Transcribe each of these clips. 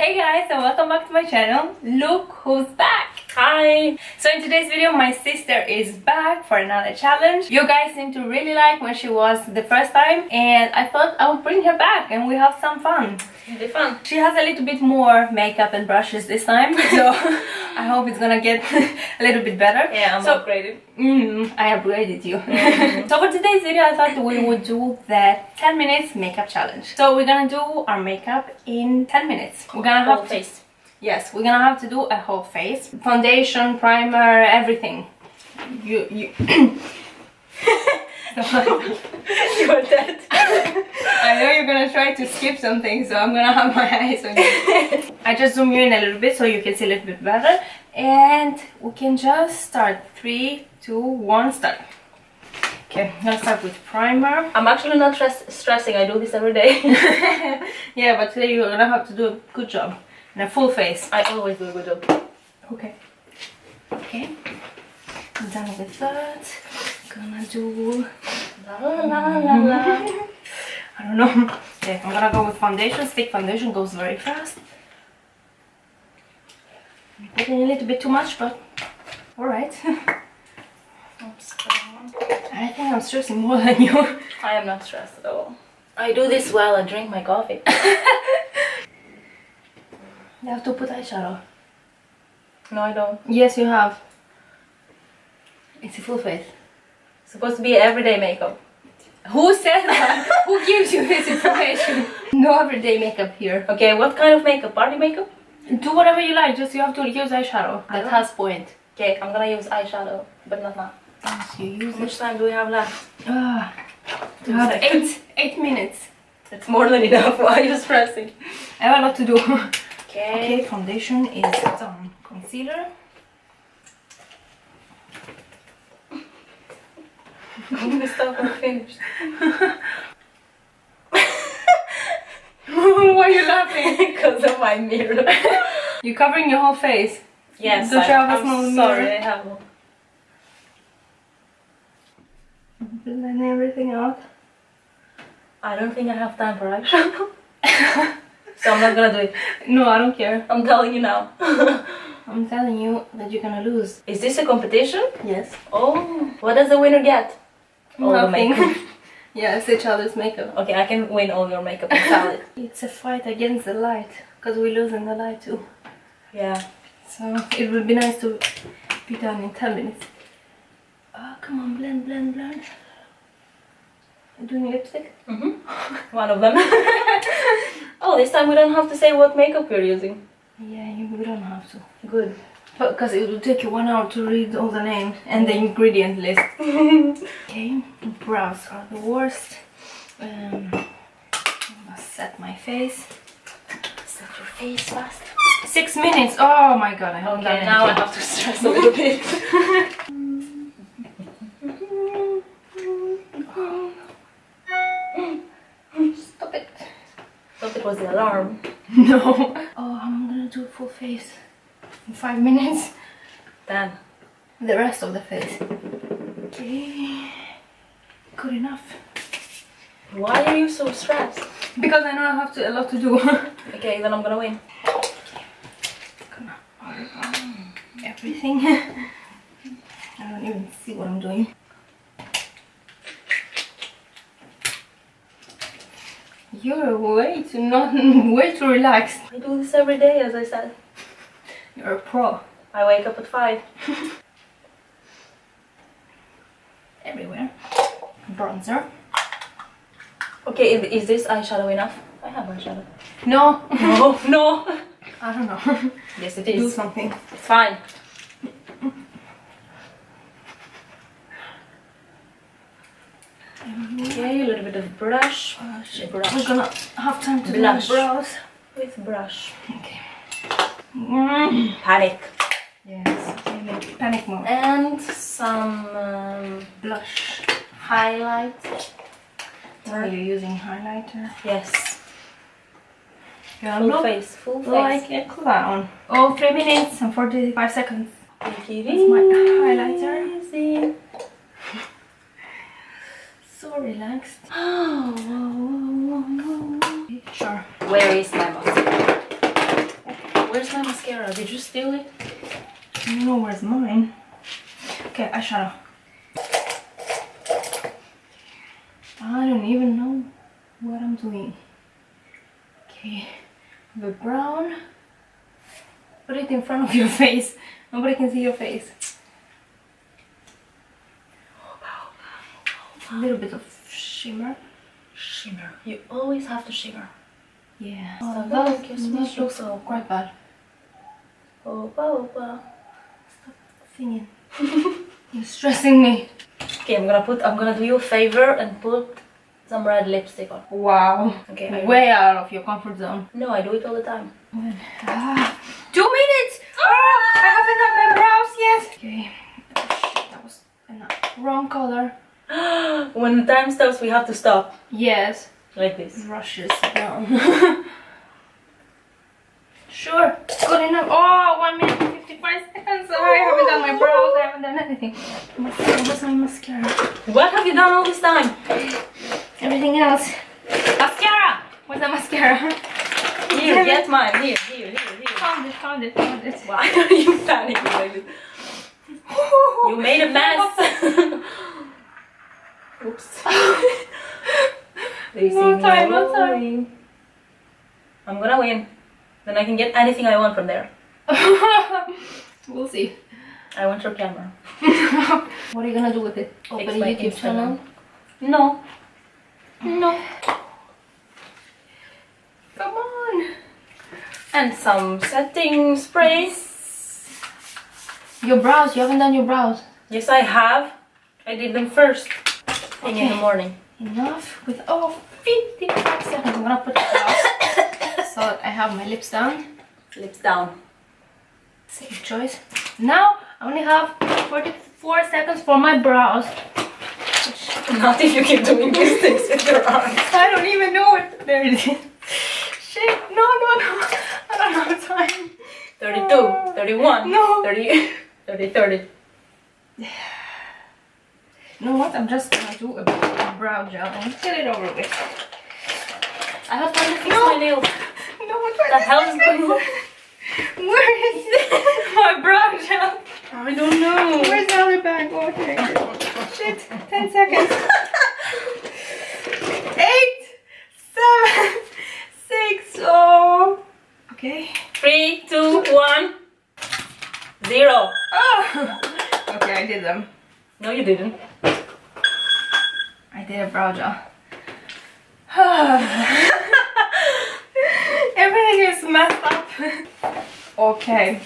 Hey guys, and welcome back to my channel. Look who's back! Hi! So in today's video my sister is back for another challenge. You guys seem to really like when she was the first time, and I thought I would bring her back and we have some fun. It'll be fun. She has a little bit more makeup and brushes this time, so I hope it's gonna get a little bit better. Yeah, I'm upgraded. I upgraded you. So for today's video I thought we would do the 10 minutes makeup challenge. So we're gonna do our makeup in 10 minutes. We're gonna have face. Yes, we're gonna have to do a whole face. Foundation, primer, everything. You You're dead. I know you're gonna try to skip something, so I'm gonna have my eyes on you. I just zoom you in a little bit so you can see a little bit better. And we can just start. 3, 2, 1, start. Okay, I'm gonna start with primer. I'm actually not stressing, I do this every day. Yeah, but today you're gonna have to do a good job. And a full face. I always do a good job. Okay. Okay. I'm done with that. Gonna do La la la la la. I don't know. Okay, I'm gonna go with foundation. Stick foundation goes very fast. I'm putting a little bit too much, but alright. I think I'm stressing more than you. I am not stressed at all. I do this while I drink my coffee. You have to put eyeshadow. No, I don't. Yes, you have. It's a full face. It's supposed to be everyday makeup. Who said that? Who gives you this information? No everyday makeup here. Okay, what kind of makeup? Party makeup? Do whatever you like, just you have to use eyeshadow. That has point. Okay, I'm gonna use eyeshadow, but not now. Yes, you use How much time do we have left? You have 8 minutes. It's more than enough. Why are you stressing? I have a lot to do. Okay. Okay, foundation is done. Concealer. I'm gonna stop when finished. Why are you laughing? Because of my mirror. You're covering your whole face. Yes, Don't you have a small I'm mirror? sorry, I have one. Blend everything out. I don't think I have time for eyeshadow. So I'm not gonna do it. No, I don't care. I'm telling you now. I'm telling you that you're gonna lose. Is this a competition? Yes. Oh, what does the winner get? All the Nothing. makeup. Yeah, it's each other's makeup. Okay, I can win all your makeup and salad. It's a fight against the light, because we lose in the light too. Yeah. So it would be nice to be done in 10 minutes. Oh, come on, blend, blend, blend. Doing lipstick? One of them. Oh, this time we don't have to say what makeup we're using. Yeah, we don't have to. Good. Because it will take you 1 hour to read all the names and the ingredient list. Okay, brows are the worst. I'm gonna set my face. Set your face fast. 6 minutes! Oh my god, I haven't done Okay, now I anything. have to stress a little bit. Stop it! Thought it was the alarm. No! Oh, I'm gonna do full face in 5 minutes. Damn. The rest of the face. Okay, good enough. Why are you so stressed? Because I know I have a lot to do. Okay, then I'm gonna win. Gonna everything. I don't even see what I'm doing. You're way too relaxed. I do this every day, as I said. You're a pro. I wake up at 5. Everywhere. Bronzer. Okay, is this eyeshadow enough? I have eyeshadow. No. No, no. I don't know. Yes, it Do is. something. It's fine. Okay, a little bit of brush. Oh shit. Brush. We're gonna have time to Blush. do brows. With brush. Okay. Panic. Yes. Okay, make panic mode. And some Blush. highlight. Are you using highlighter? Yes. Yeah, Full look face. Full face. like a clown. Oh, 3 minutes and 45 seconds. Take it That's my highlighter. easy. So relaxed. Oh, Sure. where is my mascara? Where's my mascara? Did you steal it? I don't know where's mine. Okay, eyeshadow. I don't even know what I'm doing. Okay, the brown. Put it in front of your face. Nobody can see your face. A little bit of shimmer. Shimmer. You always have to shimmer. Yeah. Oh, that that looks quite bad. Opa. Stop singing. You're stressing me. Okay, I'm gonna do you a favor and put some red lipstick on. Wow. Okay. Way out of your comfort zone. No, I do it all the time. 2 minutes! Oh, I haven't done my brows yet. Okay. Oh, shit, that was the wrong color. When the time stops, we have to stop. Yes. Like this. Rushes down. Sure. Good enough. Oh, 1 minute and 55 seconds. Oh, I haven't done my brows. I haven't done anything. Where's my mascara? What have you done all this time? Everything else. Mascara! Where's the mascara? Here, get mine. Here. Found it. Why are you panicking like this? You made a mess. Oops. No time. I'm gonna win. Then I can get anything I want from there. We'll see. I want your camera. What are you gonna do with it? Open a YouTube channel? No. Come on. And some setting sprays. Your brows. You haven't done your brows. Yes, I have. I did them first thing in the morning. Enough with 55 seconds. I'm gonna put it out so that I have my lips down. Lips down. Safe choice. Now I only have 44 seconds for my brows. Not if you keep doing these things with your arms. I don't even know what. There it is. Shit. No. I don't have time. 32, 31, No. 30, 30. You know what? I'm just gonna do a brow gel and get it over with. I have time to fix my nails. No, what The hell is going on? Where is my brow gel? I don't know. Where's the other bag? Okay. Shit. 10 seconds. 8, 7, 6. Oh. Okay. 3, 2, 1, 0. Oh. Okay, I did them. No, you didn't. I did a brow gel. Everything is messed up. Okay.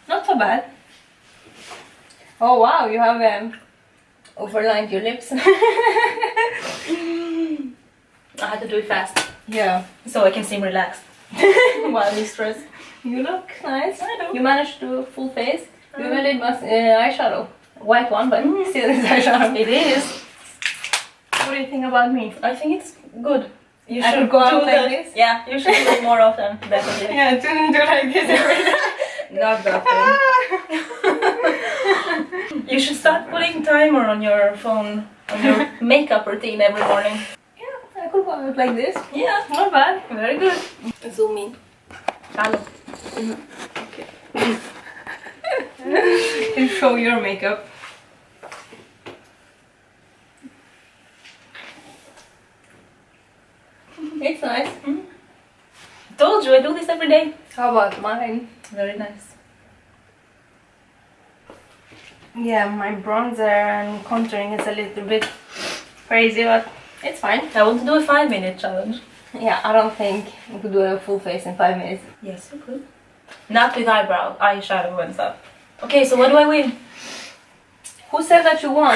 Not so bad. Oh wow, you have overlined your lips. I had to do it fast. Yeah. So I can seem relaxed while you stress. You look nice. I know. You managed to do a full face. You even did eyeshadow. White one, but still is eyeshadow. It is. What do you think about me? I think it's good. You I should could go out do like that. this? Yeah, you should do it more often. Definitely. Yeah, don't do like this every day. Not that thing. You should start putting timer on your phone, on your makeup routine every morning. Yeah, I could go out like this. Yeah, Not bad. very good. Zoom in. Hello. Okay. And show your makeup. It's nice. Told you, I do this every day. How about mine? Very nice. Yeah, my bronzer and contouring is a little bit crazy, but it's fine. I want to do a 5-minute challenge. Yeah, I don't think we could do a full face in 5 minutes. Yes, you could. Not with eyeshadow and stuff. Okay, so what do I win? Who said that you won?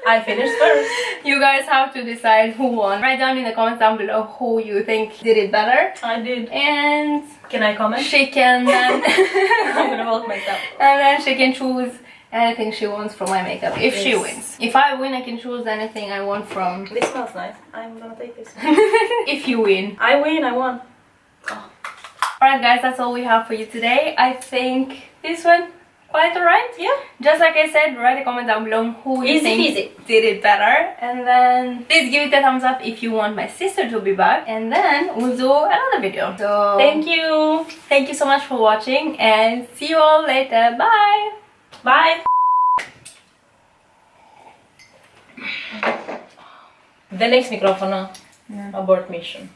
I finished first. You guys have to decide who won. Write down in the comments down below who you think did it better. I did. And Can I comment? she can then I'm gonna vote myself. and then she can choose anything she wants from my makeup if she Yes. wins. If I win, I can choose anything I want from. This smells nice. I'm gonna take this. If you win. I win, I won. Alright guys, that's all we have for you today. I think this went quite alright. Yeah. Just like I said, write a comment down below who you Easy think peasy. did it better, and then please give it a thumbs up if you want my sister to be back, and then we'll do another video. So Thank you so much for watching, and see you all later. Bye. Bye. The next microphone, abort mission.